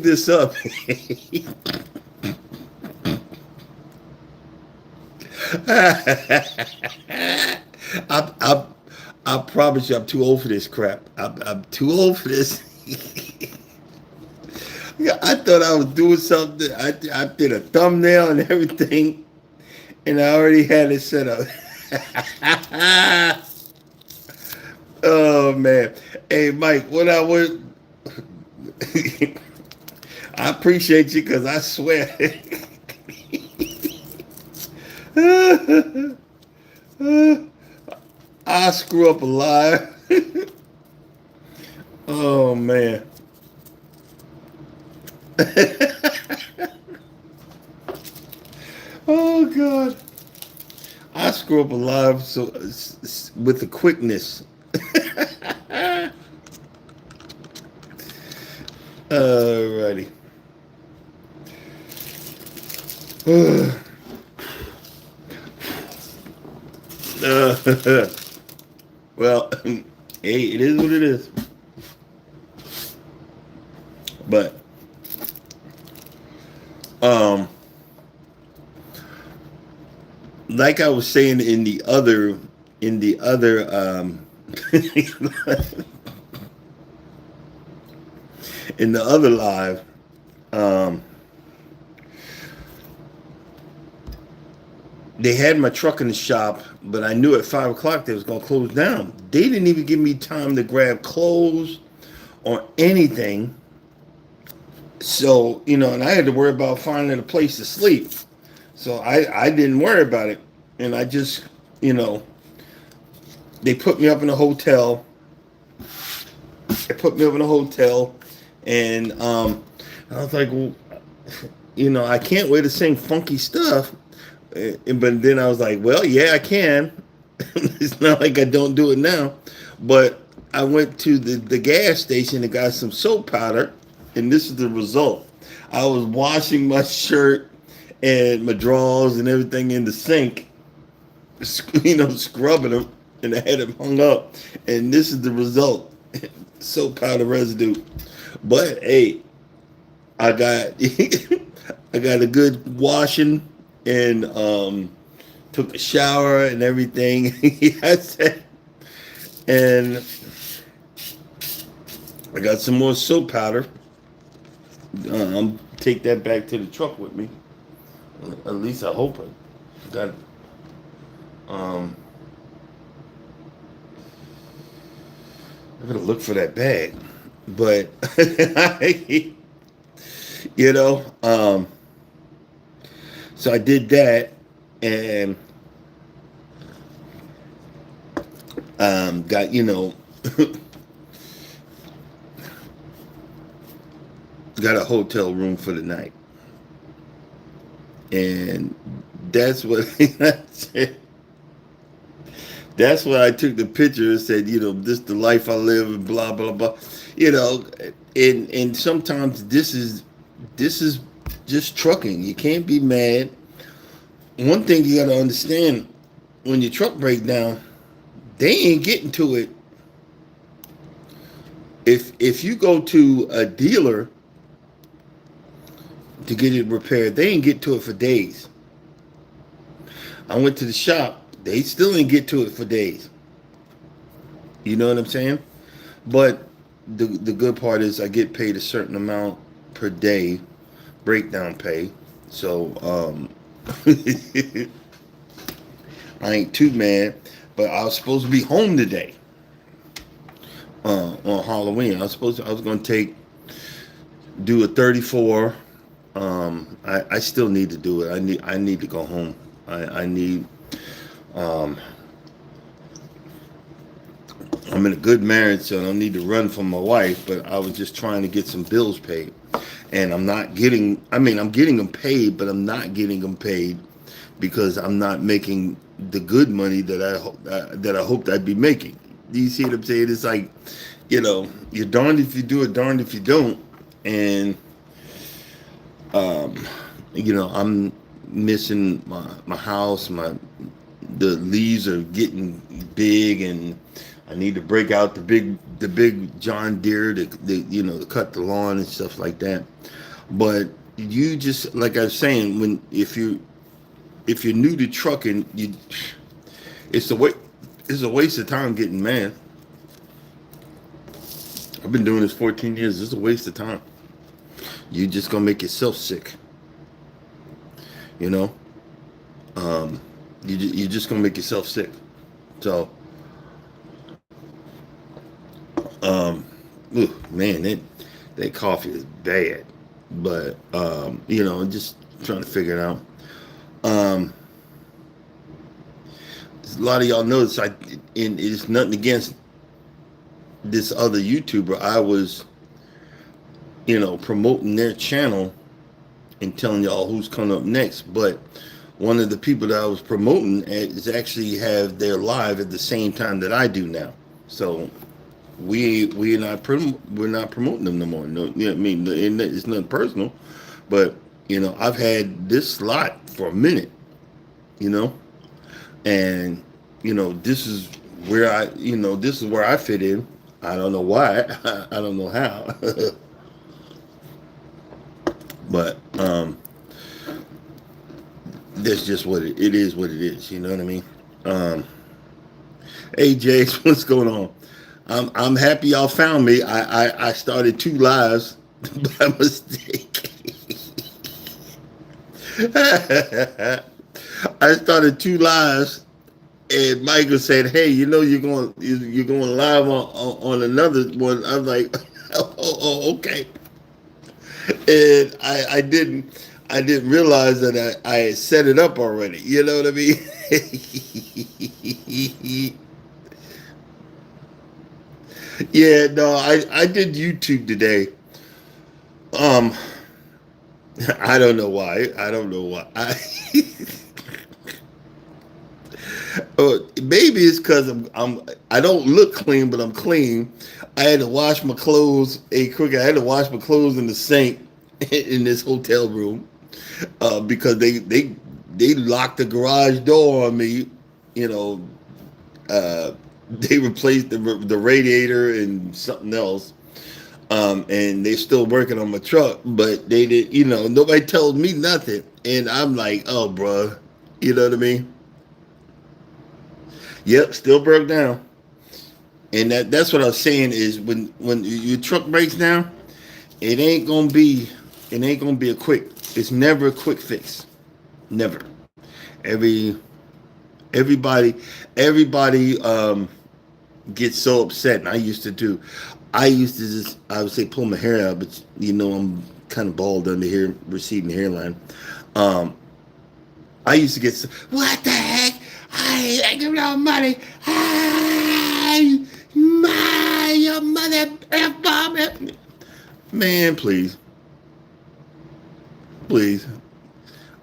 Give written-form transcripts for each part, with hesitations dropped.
this up. I, I promise you, I'm too old for this crap. I'm too old for this. Yeah, I thought I was doing something. I did a thumbnail and everything, and I already had it set up. Oh man, hey Mike, what I would, I appreciate you because I swear, I screw up a lot. Oh man. Oh god. I screw up a lot so with the quickness. Alrighty. Well, hey, it is what it is. But um, like I was saying in the other in the other live, um, they had my truck in the shop, but I knew at 5 o'clock they was gonna close down. They didn't even give me time to grab clothes or anything. So, and I had to worry about finding a place to sleep. So I didn't worry about it. And I just, you know, they put me up in a hotel. They put me up in a hotel. And I was like, well, I can't wear the same funky stuff. But then I was like, well, yeah, I can. It's not like I don't do it now. But I went to the gas station and got some soap powder. And this is the result. I was washing my shirt and my drawers and everything in the sink, scrubbing them, and I had them hung up. And this is the result: soap powder residue. But hey, I got I got a good washing and took a shower and everything. Yes, and I got some more soap powder. I'm take that back to the truck with me. At least I hope I got. Um, I gotta look for that bag, but you know, um, so I did that and got got a hotel room for the night, and that's what that's why I took the picture and said, this the life I live and blah blah blah, you know, and sometimes this is just trucking. You can't be mad. One thing you got to understand: when your truck breaks down, they ain't getting to it. If you go to a dealer to get it repaired, they ain't get to it for days. I went to the shop; they still ain't get to it for days. You know what I'm saying? But the good part is I get paid a certain amount per day, breakdown pay. So I ain't too mad. But I was supposed to be home today on Halloween. I was going to do a 34. I still need to do it. I need to go home. I need. Um, I'm in a good marriage, so I don't need to run from my wife. But I was just trying to get some bills paid, and I'm not getting. I mean, I'm getting them paid, but I'm not getting them paid because I'm not making the good money that I hoped I'd be making. Do you see what I'm saying? It's like, you're darned if you do it, darned if you don't, and I'm missing my house. The leaves are getting big, and I need to break out the the big John Deere to cut the lawn and stuff like that. But you just like I was saying, when if you're new to trucking, it's a wa- it's a waste of time getting mad. I've been doing this 14 years. It's a waste of time. You just gonna make yourself sick. You know, um, you're just gonna make yourself sick. So, um, man, that coffee is bad. But just trying to figure it out. Um, a lot of y'all notice and it's nothing against this other YouTuber. I was, promoting their channel and telling y'all who's coming up next. But one of the people that I was promoting is actually have their live at the same time that I do now. So we're not promoting them no more. No, I mean it's nothing personal, but I've had this slot for a minute, you know, and this is this is where I fit in. I don't know why. I don't know how. But that's just it is what it is. You know what I mean? Um, hey Jay, what's going on? I'm happy y'all found me. I started two lives by mistake. I started two lives, and Michael said, "Hey, you're going live on another one." I'm like, okay." And I didn't realize that I had set it up already. You know what I mean? Yeah, no, I did YouTube today. Um, I don't know why. I don't know why. Maybe it's because I don't look clean, but I'm clean. I had to wash my clothes. Hey, quick! I had to wash my clothes in the sink in this hotel room because they locked the garage door on me. You know, they replaced the radiator and something else. And they still working on my truck, but they did. Nobody told me nothing, and I'm like, oh, bruh. You know what I mean? Yep, still broke down. And that's what I was saying is when your truck breaks down, it ain't gonna be it ain't gonna be a quick. It's never a quick fix. Never. Every everybody everybody gets so upset, and I used to do. I used to just I would say pull my hair out, but I'm kind of bald under here, receding hairline. Um, I used to get what the heck? I give no money. Your mother F bomb. Man, please, please.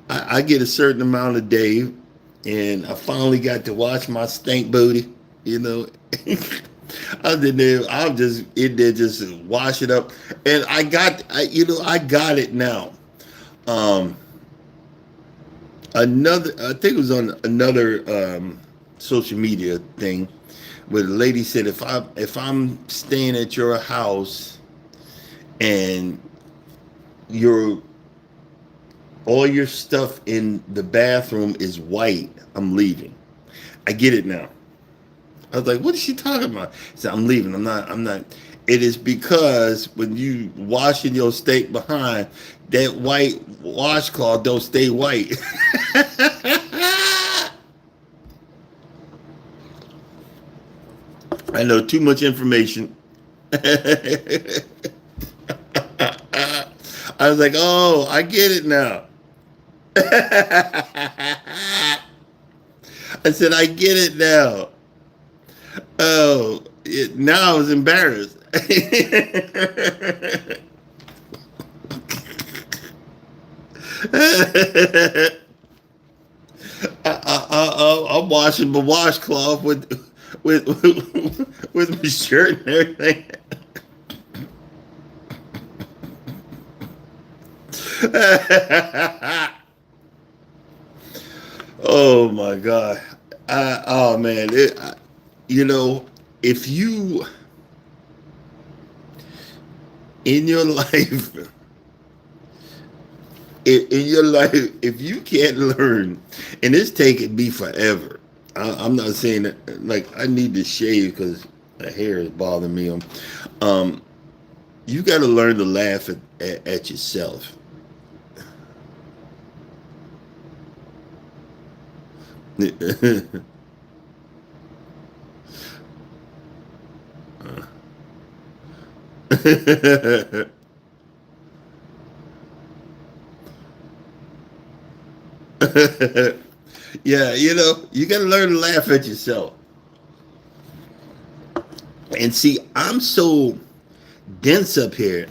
I get a certain amount a day, and I finally got to watch my stink booty. You know, I did there. I'm just in there, just wash it up, and I got it now. Um, I think it was on another social media thing where the lady said if I'm staying at your house and your all your stuff in the bathroom is white, I'm leaving. I get it now. I was like, what is she talking about? She said, I'm leaving. I'm not. It is because when you washing your steak behind, that white washcloth don't stay white. I know too much information. I was like, oh, I get it now. I said, I get it now. Oh, now I was embarrassed. I'm washing my washcloth with with my shirt and everything. Oh my god! Oh man! You know, if you in your life, in your life, if you can't learn, and it's taken me forever. I'm not saying that, like, I need to shave because the hair is bothering me. Um, you got to learn to laugh at yourself. Yeah, you got to learn to laugh at yourself. And see, I'm so dense up here.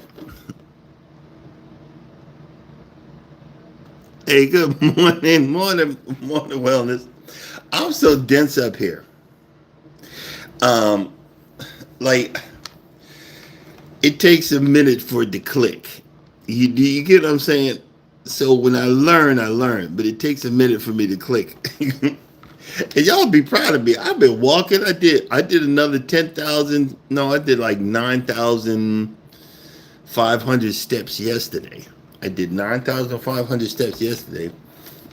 Hey, good morning, wellness. I'm so dense up here. Um, like it takes a minute for it to click. Do you get what I'm saying? So when I learn, but it takes a minute for me to click. And y'all be proud of me. I've been walking. I did another 10,000. No, I did like 9,500 steps yesterday. I did 9,500 steps yesterday,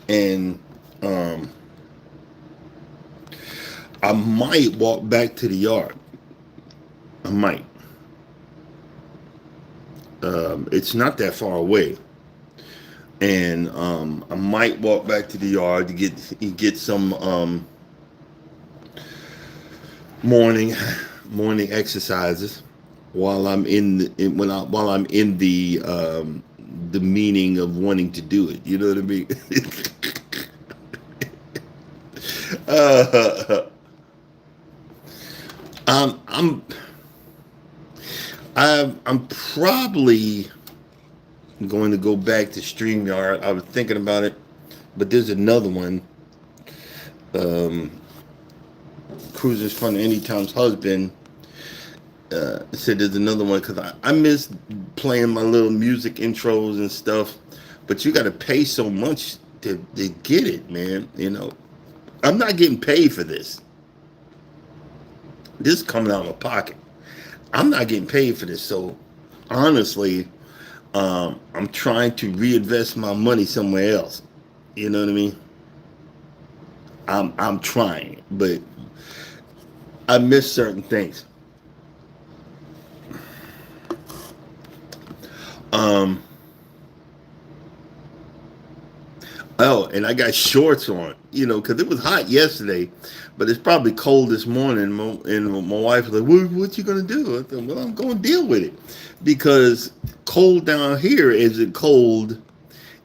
and um, I might walk back to the yard. I might. It's not that far away, and I might walk back to the yard to get some morning morning exercises while I'm while I'm in the meaning of wanting to do it. You know what I mean? uh, um, I'm I'm probably going to go back to StreamYard. I was thinking about it, but there's another one. Um, Cruiser's Fun Anytime's husband said there's another one because I miss playing my little music intros and stuff, but you got to pay so much to get it, man. I'm not getting paid for this. This is coming out of my pocket. I'm not getting paid for this, so honestly, I'm trying to reinvest my money somewhere else. You know what I mean? I'm trying, but I miss certain things. Um, oh, and I got shorts on, because it was hot yesterday, but it's probably cold this morning. And my wife was like, "What you gonna do?" I said, "Well, I'm gonna deal with it because cold down here isn't cold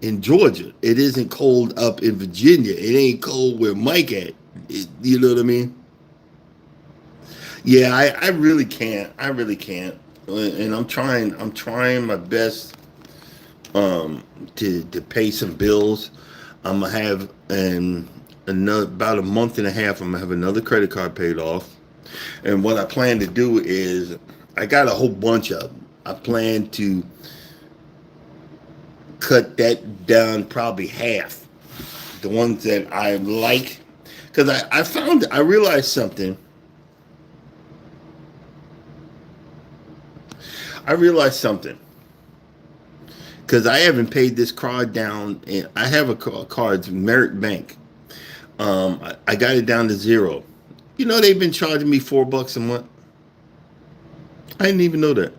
in Georgia. It isn't cold up in Virginia. It ain't cold where Mike at. You know what I mean?" Yeah, I really can't. I really can't. And I'm trying my best to pay some bills. I'm gonna have another about a month and a half. I'm gonna have another credit card paid off. And what I plan to do is I got a whole bunch of them. I plan to cut that down probably half. The ones that I like, because I realized something. I realized something because I haven't paid this card down. And I have a card, it's Merit Bank. I got it down to zero. They've been charging me $4 a month. I didn't even know that.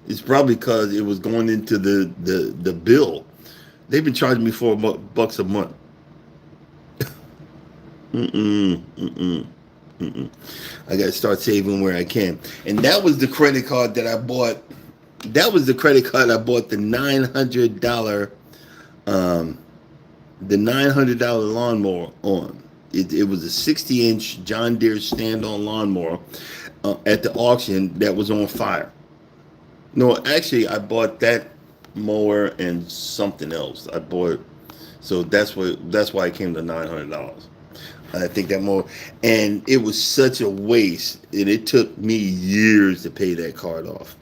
It's probably because it was going into the bill. They've been charging me $4 a month. Mm-mm, mm-mm, mm-mm. I got to start saving where I can. And that was the credit card that I bought. That was the credit card I bought um, the $900 lawnmower on. It was a 60-inch John Deere stand-on lawnmower at the auction that was on fire. No, actually, I bought that mower and something else. So that's why it came to $900. I think that mower, and it was such a waste, and it took me years to pay that card off.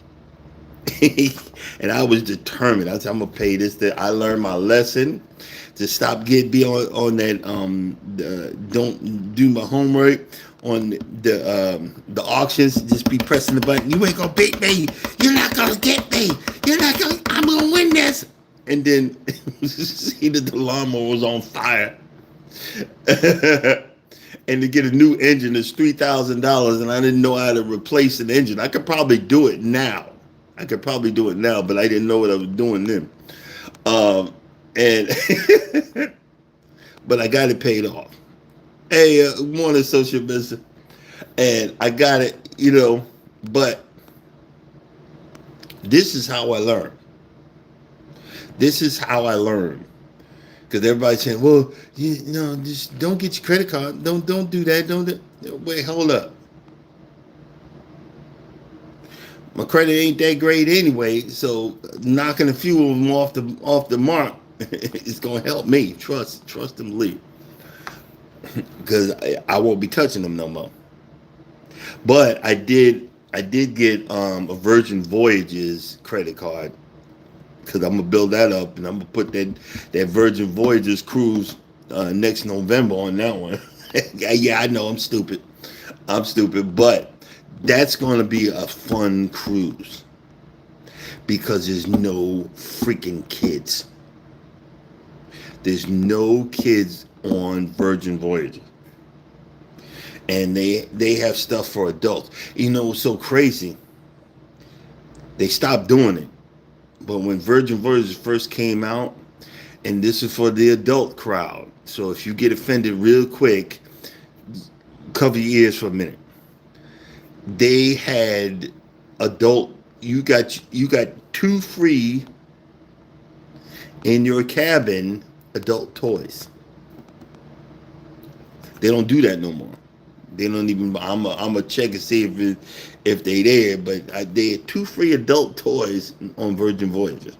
And I was determined. I said, I'm gonna pay this. That I learned my lesson to stop be on that don't do my on the auctions, just be pressing the button. You ain't gonna beat me. You're not gonna get me. You're not gonna. I'm gonna win this. And then see that the lawnmower was on fire. And to get a new engine is $3,000, and I didn't know how to replace an engine. I could probably do it now. But I didn't know what I was doing then. And but I got it paid off. Hey, morning, social business, and I got it. But this is how I learned. Because everybody's saying, well, just don't get your credit card. Don't do that. Wait, hold up. My credit ain't that great anyway, so knocking a few of them off the mark is gonna help me. Trust them, Lee, because I won't be touching them no more. But I did get a Virgin Voyages credit card, because I'm gonna build that up, and I'm gonna put that Virgin Voyages cruise next November on that one. Yeah, I know I'm stupid, but that's gonna be a fun cruise because there's no freaking kids. There's no kids on Virgin Voyages, and they have stuff for adults. It's so crazy. They stopped doing it. But when Virgin Voyages first came out, and this is for the adult crowd, so if you get offended real quick, cover your ears for a minute. They had adult. You got 2 free in your cabin adult toys. They don't do that no more. They don't even. I'm a check and see if they there, but they had 2 free adult toys on Virgin Voyages.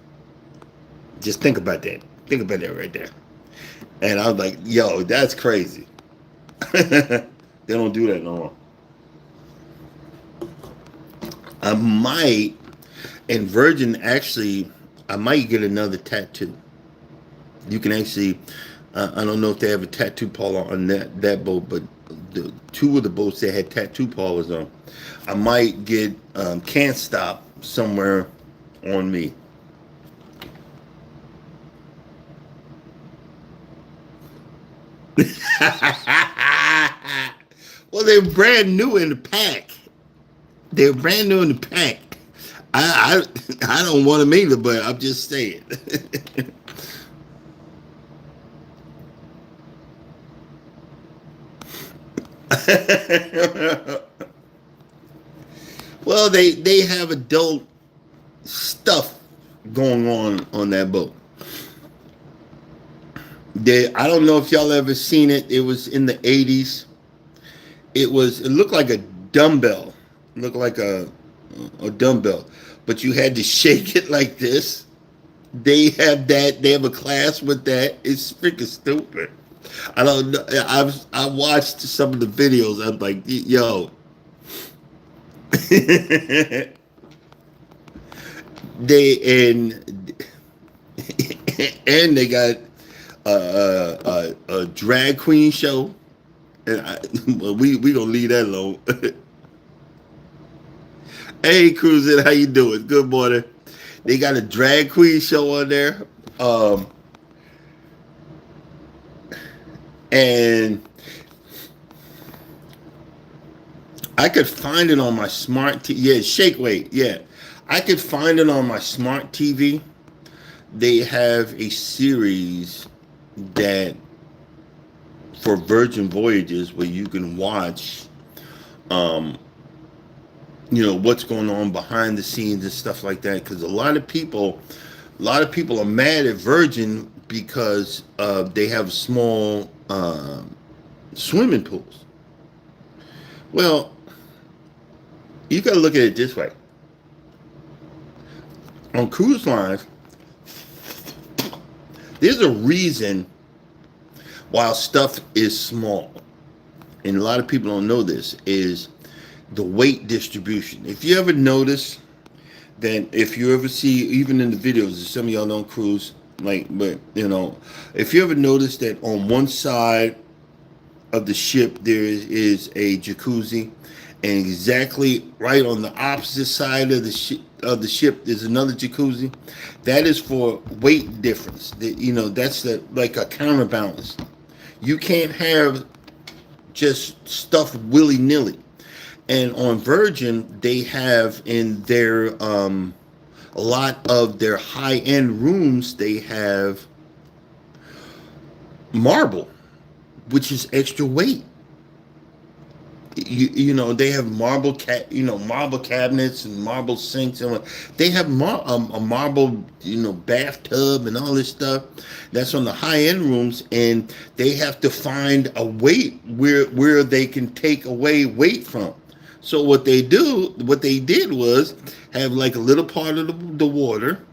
Just think about that. Think about that right there. And I was like, yo, that's crazy. They don't do that no more. I might, and Virgin actually, I might get another tattoo. You can actually, I don't know if they have a tattoo parlor on that boat, but the 2 of the boats that had tattoo parlors on, I might get Can't Stop somewhere on me. Well, they're brand new in the pack. I don't want them either, but I'm just saying. Well, they have adult stuff going on that boat. I don't know if y'all ever seen it. It was in the 80s. It looked like a dumbbell. It looked like a dumbbell, but you had to shake it like this. They have that. They have a class with that. It's freaking stupid. I don't know. I watched some of the videos. I'm like, yo. they and they got a drag queen show, and we gonna leave that alone. Hey, Cruisin', how you doing? Good morning. They got a drag queen show on there, and I could find it on my smart TV. Yeah, shake weight. Yeah, I could find it on my smart TV. They have a series that for Virgin Voyages where you can watch, what's going on behind the scenes and stuff like that. Because a lot of people are mad at Virgin because they have small swimming pools. Well, you got to look at it this way. On cruise lines, there's a reason why stuff is small, and a lot of people don't know this, is the weight distribution. If you ever notice that, if you ever see, even in the videos, some of y'all don't cruise, if you ever notice that on one side of the ship there is a jacuzzi, and exactly right on the opposite side of the ship there's another jacuzzi. That is for weight difference. That's like a counterbalance. You can't have just stuff willy nilly. And on Virgin, they have in their a lot of their high end rooms, they have marble, which is extra weight. They have marble cabinets and marble sinks, and they have a marble bathtub and all this stuff. That's on the high end rooms, and they have to find a weight where they can take away weight from. So what they did was have like a little part of the water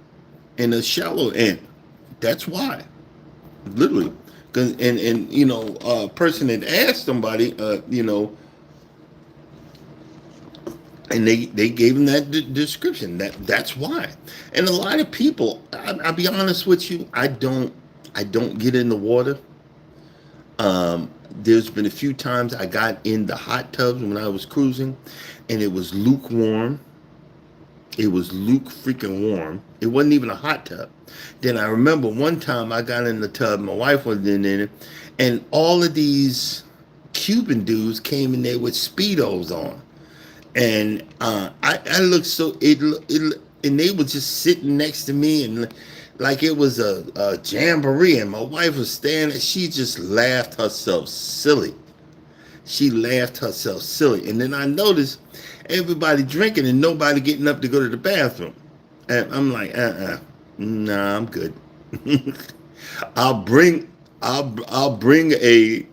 in a shallow end. That's why, literally. A person had asked somebody, and they gave him that description. That's why. And a lot of people, I'll be honest with you, I don't get in the water. There's been a few times I got in the hot tubs when I was cruising, and it was lukewarm. It was freaking warm. It wasn't even a hot tub. Then I remember one time I got in the tub, my wife was in it, and all of these Cuban dudes came in there with Speedos on. And I looked and they were just sitting next to me, and like it was a jamboree, and my wife was standing. She just laughed herself silly. She laughed herself silly, and then I noticed everybody drinking and nobody getting up to go to the bathroom, and I'm like, nah, I'm good. I'll bring a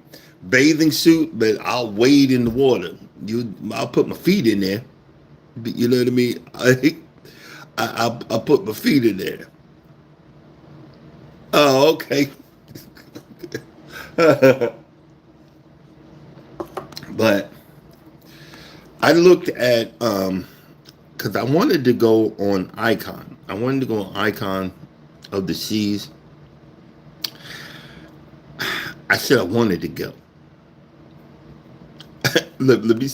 bathing suit, but I'll wade in the water. I'll put my feet in there. You know what I mean? I'll put my feet in there. Oh, okay. But I looked at because I wanted to go on Icon. I wanted to go on Icon of the Seas. I said I wanted to go. Look, let me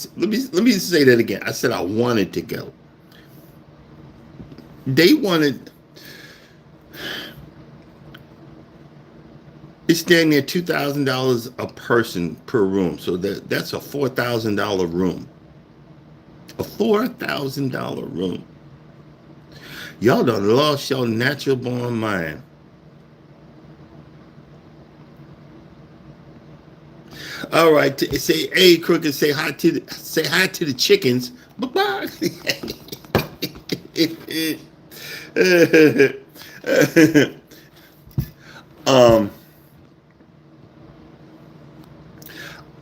say that again. I said I wanted to go. They wanted. It's down there $2,000 a person per room, so that's a $4,000 room. A $4,000 room. Y'all done lost your natural born mind. All right, say hey Crooked, say hi to the chickens. Bye bye.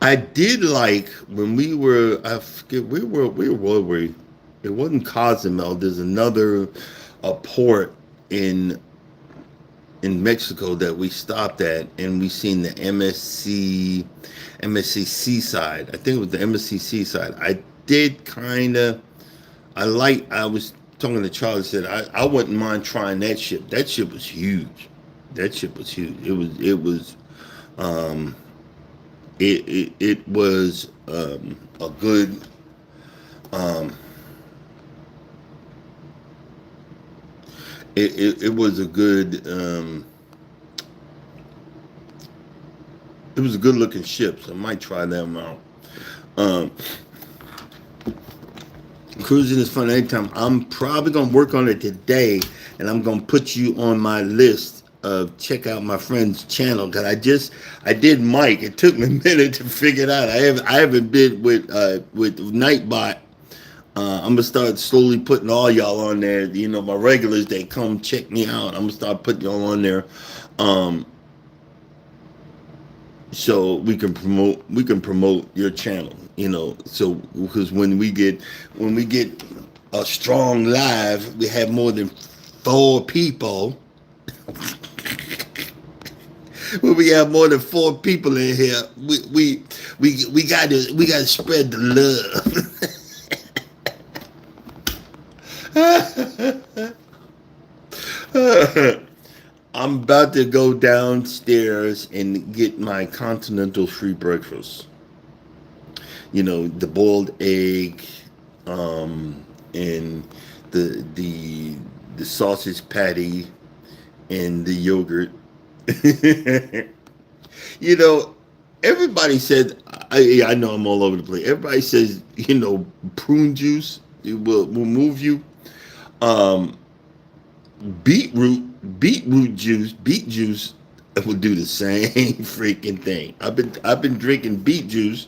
I did like when we were. I forget where were we? It wasn't Cozumel. There's another a port in Mexico that we stopped at, and we seen the MSC Seaside. I think it was the MSC Seaside. I did kind of. I was talking to Charlie. Said I wouldn't mind trying that ship. That ship was huge. That ship was huge. It was. It was a good. It was a good. It was a good looking ship, so I might try them out. Cruising is fun anytime. I'm probably gonna work on it today, and I'm gonna put you on my list of check out my friend's channel, because I did Mike. It took me a minute to figure it out. I haven't been with Nightbot. I'm gonna start slowly putting all y'all on there. My regulars, they come check me out. I'm gonna start putting y'all on there, so we can promote your channel. So because when we get a strong live, we have more than 4 people. When we have more than 4 people in here, we gotta spread the love. I'm about to go downstairs and get my continental free breakfast. The boiled egg, and the the the sausage patty and the yogurt. you know, Everybody said, I know I'm all over the place. Everybody says, prune juice will move you. Um, beet juice will do the same freaking thing. I've been drinking beet juice,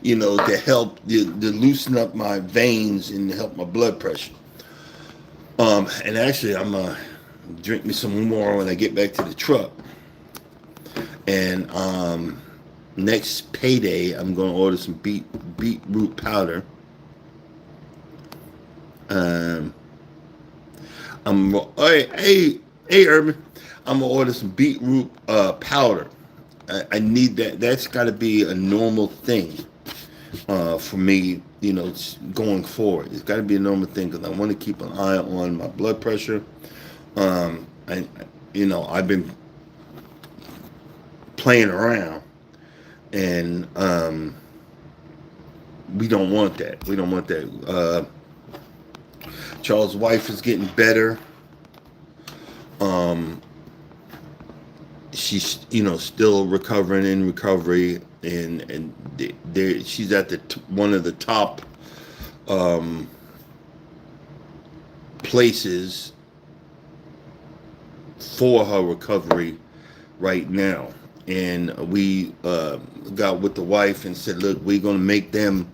to help to loosen up my veins and help my blood pressure. And actually, I'm gonna drink me some more when I get back to the truck. And next payday, I'm gonna order some beetroot powder. Um, hey, Urban, I'm gonna order some beetroot powder. I need that. That's got to be a normal thing for me. Going forward, it's got to be a normal thing because I want to keep an eye on my blood pressure. And I've been playing around, and we don't want that. We don't want that. Charles' wife is getting better. Um, she's still recovering in recovery, and she's at one of the top um, places for her recovery right now. And we got with the wife and said, look, we're going to make them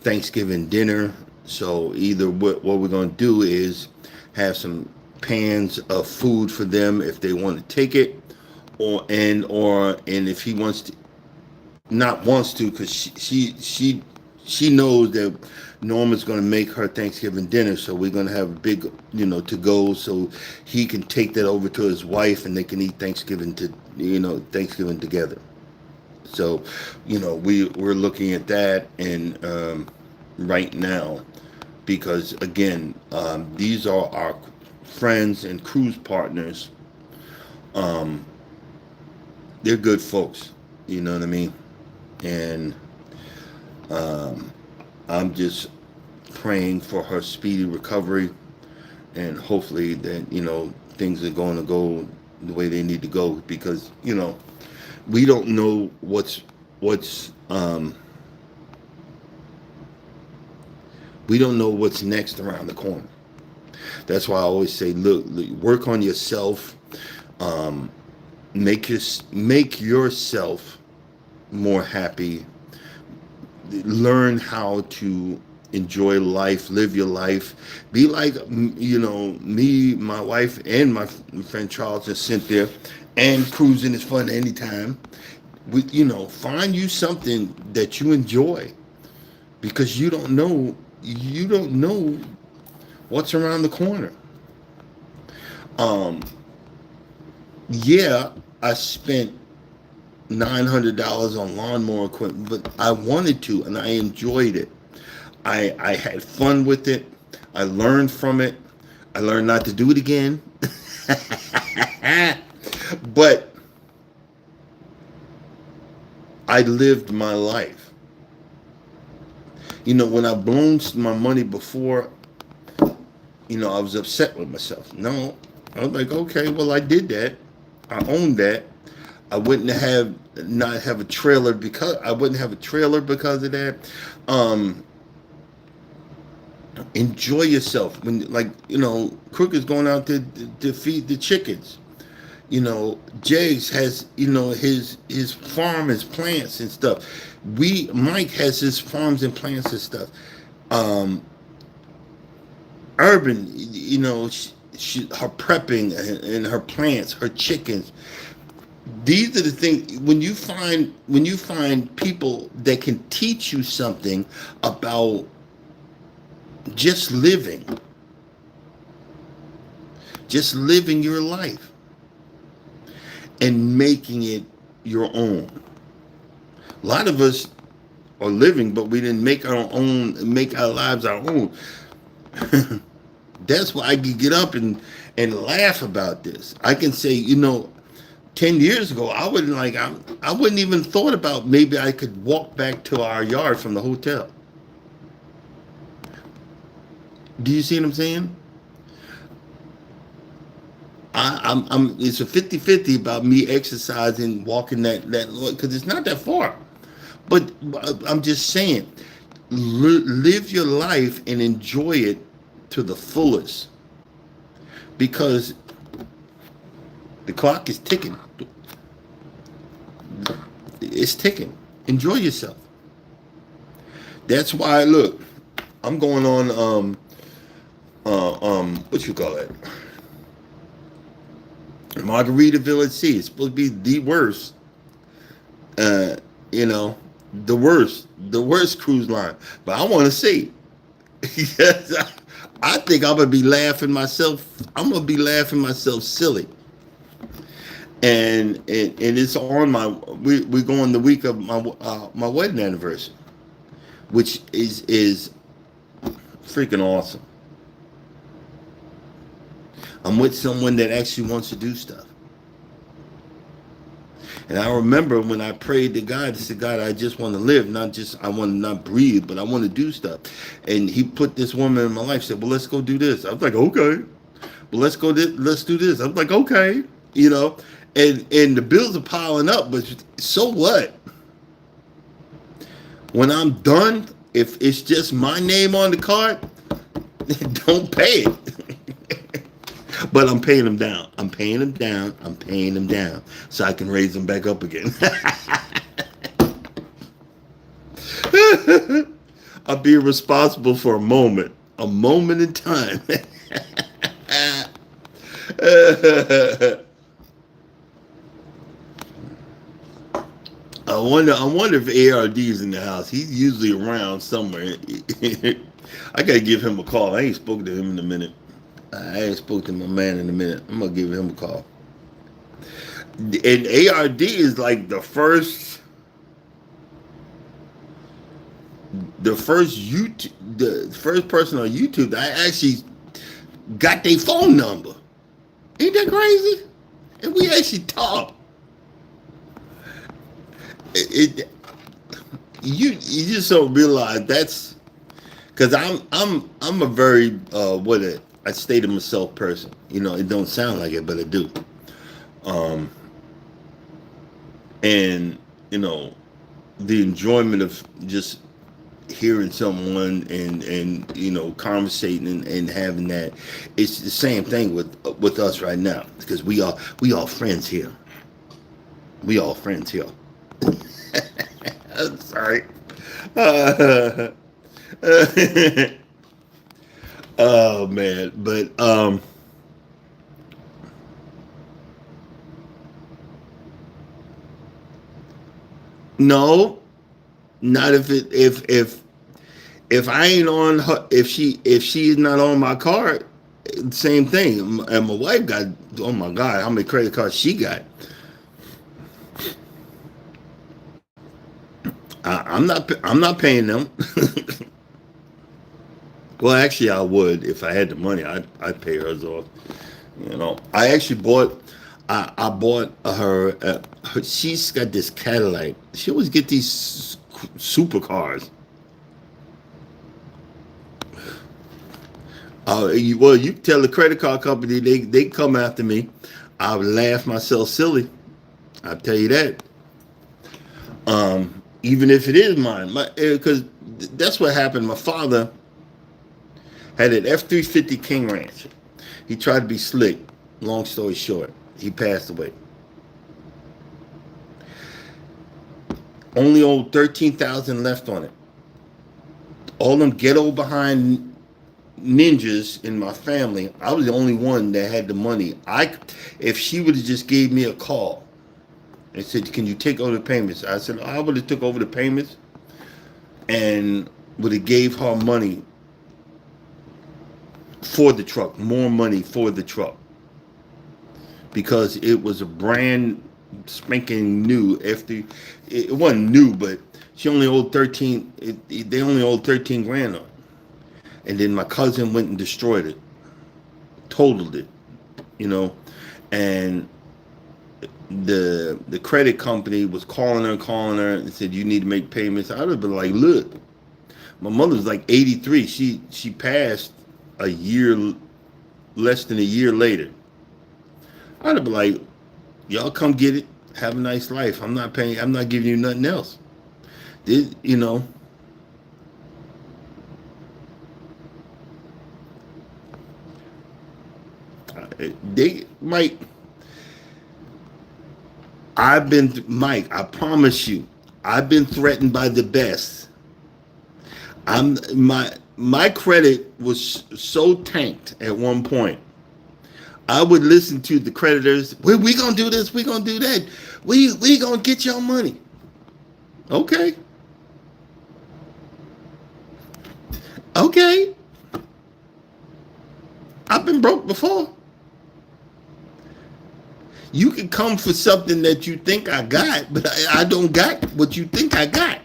Thanksgiving dinner. So either what we're going to do is have some pans of food for them if they want to take it, and if he wants to, not wants to, because she knows that Norma's going to make her Thanksgiving dinner, so we're going to have a big, to go, so he can take that over to his wife, and they can eat Thanksgiving together. So, we're looking at that, and right now, because again, these are our friends and cruise partners. Um, they're good folks, you know what I mean, and um, I'm just praying for her speedy recovery, and hopefully that things are going to go the way they need to go, because we don't know what's we don't know what's next around the corner. That's why I always say, look, work on yourself. Um, make yourself more happy. Learn how to enjoy life, live your life. Be like, me, my wife, and my friend Charles just sit there, and cruising is fun anytime. Find you something that you enjoy, because you don't know what's around the corner. Um, yeah, I spent $900 on lawnmower equipment, but I wanted to, and I enjoyed it. I had fun with it. I learned from it. I learned not to do it again. But I lived my life. When I blown my money before, I was upset with myself. No, I was like, okay, well, I did that. I owned that. I wouldn't have not have a trailer because I wouldn't have a trailer because of that. Um, Enjoy yourself when, Crook is going out to feed the chickens. Jags has his farm, his plants and stuff. Mike has his farms and plants and stuff. Um, Urban, her prepping and her plants, her chickens. These are the things, when you find people that can teach you something about just living your life and making it your own. A lot of us are living, but we didn't make our lives our own. That's why I could get up and laugh about this. I can say, 10 years ago, I wouldn't even thought about maybe I could walk back to our yard from the hotel. Do you see what I'm saying? It's a 50-50 about me exercising, walking that, because it's not that far. But I'm just saying, live your life and enjoy it to the fullest, because the clock is ticking. It's ticking. Enjoy yourself. That's why, look, I'm going on what you call it, Margaritaville at Sea. It's supposed to be the worst, uh, you know, the worst cruise line. But I want to see. Yes, I think I'm gonna be laughing myself. I'm gonna be laughing myself silly. And it's on my. We're going the week of my wedding anniversary, which is freaking awesome. I'm with someone that actually wants to do stuff. And I remember when I prayed to God, I said, God, I just want to live, not just, I want to not breathe, but I want to do stuff. And he put this woman in my life, said, well, let's go do this. I was like, okay. Well, let's do this. I was like, okay. And the bills are piling up, but so what? When I'm done, if it's just my name on the card, don't pay it. But I'm paying them down. I'm paying them down. I'm paying them down so I can raise them back up again. I'll be responsible for a moment in time. I wonder if ARD's in the house. He's usually around somewhere. I gotta give him a call. I ain't spoken to him in a minute. I ain't spoke to my man in a minute. I'm gonna give him a call. And ARD is like the first person on YouTube that I actually got their phone number. Ain't that crazy? And we actually talk. It you just don't realize that's because I'm a very I stay to myself person. It don't sound like it, but I do. Um, and the enjoyment of just hearing someone and conversating and having that, it's the same thing with us right now, because we all friends here. We all friends here. I'm sorry. Uh, oh man, but no, not if I ain't on her, if she is not on my card, same thing. And my wife got, oh my God, how many credit cards she got? I'm not paying them. Well, actually, I would if I had the money. I'd pay hers off. I actually bought. I bought she's got this Cadillac. She always get these supercars. You tell the credit card company they come after me. I would laugh myself silly. I'll tell you that. Even if it is mine, because that's what happened. My father had an F-350 King Ranch. He tried to be slick. Long story short, he passed away. Only old 13,000 left on it. All them ghetto behind ninjas in my family. I was the only one that had the money. If she would have just gave me a call and said, "Can you take over the payments?" I said, I would have took over the payments and would have gave her money for the truck, more money for the truck, because it was a brand spanking new. After it wasn't new, but she only owed 13. They only owed 13 grand on it. And then my cousin went and destroyed it, totaled it. you know, and the credit company was calling her and said you need to make payments. I'd have been like, look, my mother's like 83. She passed a year, less than a year later. I'd have been like, y'all come get it, have a nice life. I'm not paying. I'm not giving you nothing else. You know, they might. Mike. I promise you, I've been threatened by the best. My credit was so tanked at one point. I would listen to the creditors. We gonna do this. We gonna do that. We gonna get your money. Okay, okay. I've been broke before. You can come for something that you think I got, but I don't got what you think I got.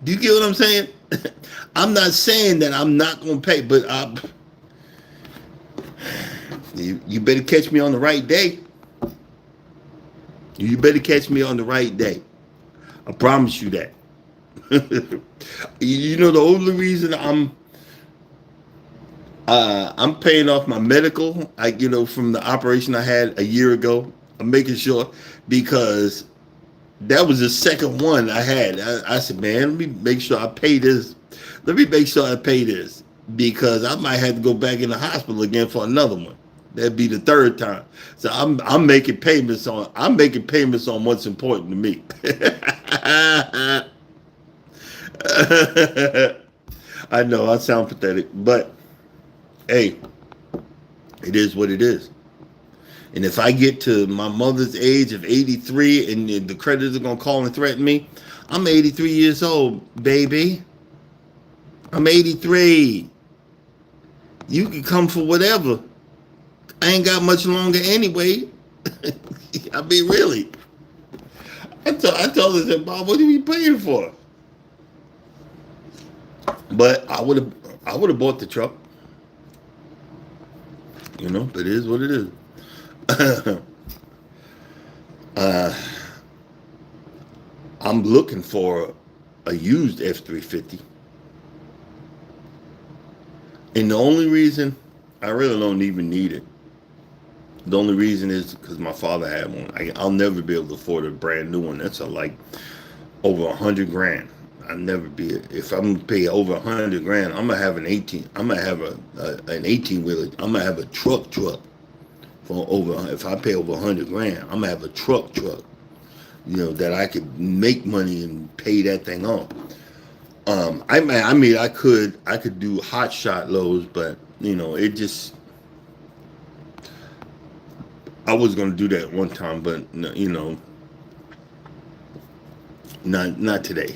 Do you get what I'm saying? I'm not saying that I'm not gonna pay, but you better catch me on the right day. You better catch me on the right day. I promise you that. You know the only reason I'm paying off my medical, from the operation I had a year ago. I'm making sure because that was the second one I had. I said, man, let me make sure I pay this. Let me make sure I pay this because I might have to go back in the hospital again for another one. That'd be the third time. So I'm making payments on what's important to me. I know I sound pathetic, but hey, it is what it is. And if I get to my mother's age of 83 and the creditors are going to call and threaten me, I'm 83 years old, baby. I'm 83. You can come for whatever. I ain't got much longer anyway. I mean, really. I told her, I said, Bob, what are we paying for? But I would have bought the truck. But it is what it is. uh, I'm looking for a used F-350. And the only reason I really don't even need it. The only reason is because my father had one. I'll never be able to afford a brand new one. That's like over $100,000. I'll never be. If I'm gonna pay over $100,000, I'm gonna have an 18. I'm gonna have an 18-wheeler. I'm gonna have a truck for over. If I pay over $100,000, I'm gonna have a truck. That I could make money and pay that thing off. I could do hot shot loads, but it just. I was gonna do that one time, but not today,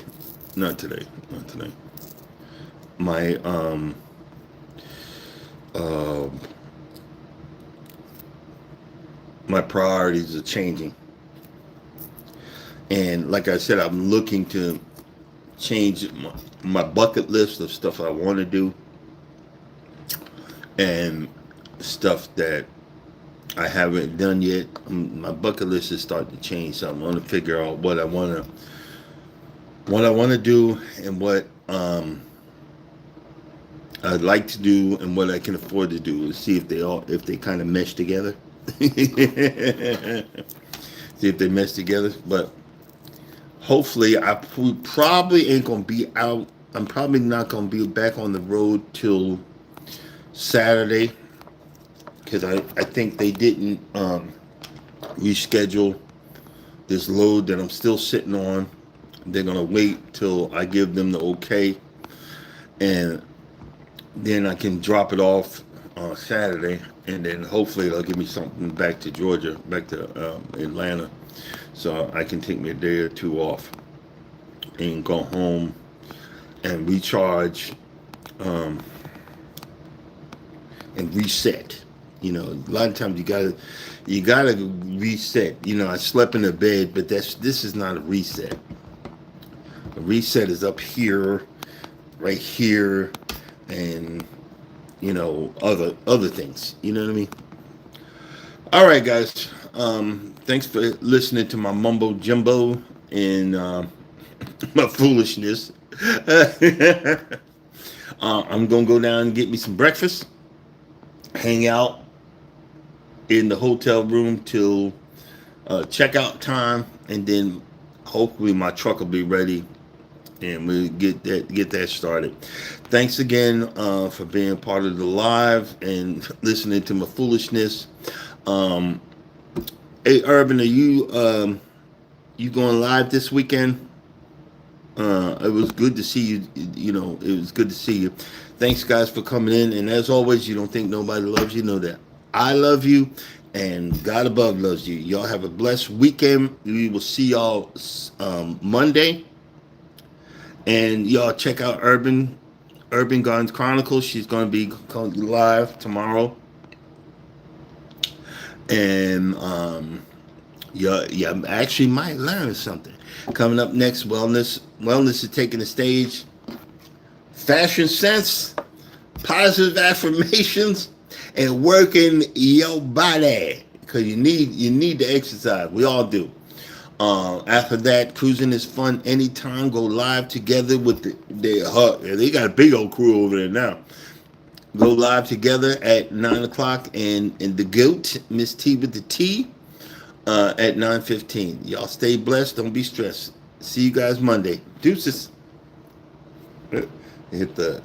not today, not today. My uh, my priorities are changing, and like I said, I'm looking to change my bucket list of stuff I want to do, and stuff that I haven't done yet. My bucket list is starting to change, so I'm going to figure out what I want to do, and what I'd like to do, and what I can afford to do, and see if they kind of mesh together. See if they mesh together. But hopefully, we probably ain't gonna be out. I'm probably not gonna be back on the road till Saturday, because I think they didn't reschedule this load that I'm still sitting on. They're gonna wait till I give them the okay, and then I can drop it off on Saturday, and then hopefully they'll give me something back to Georgia, back to Atlanta, so I can take me a day or two off and go home and recharge and reset. A lot of times you gotta reset. I slept in the bed, but this is not a reset. A reset is up here, right here, and other things. You know what I mean? All right, guys. Thanks for listening to my mumbo jumbo and my foolishness. I'm gonna go down and get me some breakfast, hang out in the hotel room till checkout time, and then hopefully my truck will be ready and we'll get that started. Thanks again for being part of the live and listening to my foolishness. Um, hey, Urban, are you going live this weekend? It was good to see you. You know, it was good to see you. Thanks, guys, for coming in. And as always, you don't think nobody loves you. Know that I love you, and God above loves you. Y'all have a blessed weekend. We will see y'all Monday, and y'all check out Urban Guns Chronicles. She's going to be live tomorrow, and yeah, actually might learn something. Coming up next, wellness is taking the stage. Fashion sense, positive affirmations, and working your body because you need to exercise. We all do. After that, cruising is fun anytime. Go live together with they got a big old crew over there now. Go live together at 9 o'clock, and the goat Miss T with the T at 9:15. Y'all stay blessed. Don't be stressed. See you guys Monday. Deuces. Hit the